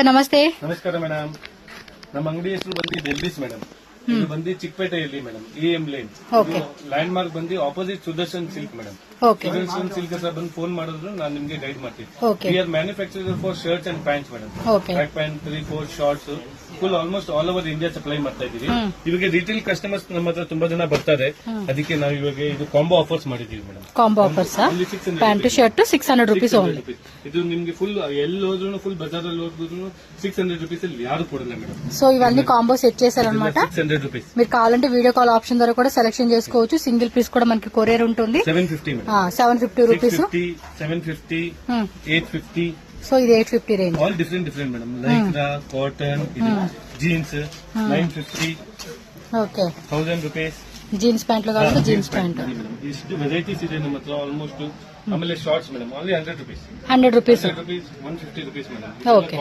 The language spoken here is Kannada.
ನಮಸ್ತೆ. ನಮಸ್ಕಾರ ಮೇಡಮ್. ನಮ್ಮ ಅಂಗಡಿ ಹೆಸರು ಬಂದು ಡೆಲ್ಲಿಸ್ ಮೇಡಮ್. ಇದು ಬಂದು ಚಿಕ್ಕಪೇಟೆಯಲ್ಲಿ madam, EM line. Landmark ಬಂದು opposite Sudarshan silk madam. Sudarshan silk ಹತ್ರ ಬಂದು ಫೋನ್ ಮಾಡಿದ್ರು ನಾನು ನಿಮ್ಗೆ ಗೈಡ್ ಮಾಡ್ತೀನಿ. We are manufacturer for shirts and pants madam. Track pant 3-4 shorts full almost all over India supply ಮಾಡ್ತಾ ಇದೀವಿ. ಇವಾಗ ರಿಟೇಲ್ ಕಸ್ಟಮರ್ಸ್ ನಮ್ಮ ಹತ್ರ ತುಂಬಾ ಜನ ಬರ್ತಾರೆ, ಅದಕ್ಕೆ ನಾವು ಇವಾಗ ಇದು ಕಾಂಬೋ ಆಫರ್ಸ್ ಮಾಡಿದೀವಿ madam. Combo offers pant shirt 600 rupees. ಇದು ನಿಮ್ಗೆ ಫುಲ್ ಎಲ್ಲಿ ಹೋದ್ರು ಫುಲ್ ಬಜಾರಲ್ಲಿ ಹೋದ್ರು 600 ರೂಪೀಸ್ ಅಲ್ಲಿ ಯಾರು ಕೊಡಲ್ಲ మేడం. సో ఇవన్నీ కాంబో సెట్ చేశారన్నమాట. 600 రూపీస్. మీరు కావాలంటే వీడియో కాల్ ఆప్షన్ ద్వారా కూడా సెలెక్షన్ చేసుకోవచ్చు. సింగిల్ పీస్ కూడా మనకి కొరియర్ ఉంటుంది. 750 మేడం. 750 రూపీస్. 750 850. సో ఇది 850 range. All different madam. Lycra, cotton, jeans 950. Okay. 1000 rupees. Jeans pant లో ಕಾవాలి ಜೀನ್ಸ್ ಪ್ಯಾಂಟ್. ಇಷ್ಟು ವೆರೈಟೀಸ್ ಇದೆ ನಮ್ಮ ಹತ್ರ ಆಲ್ಮೋಸ್ಟ್. ಆಮೇಲೆ shorts madam only 100 rupees. 100 rupees. 150 rupees madam. Okay.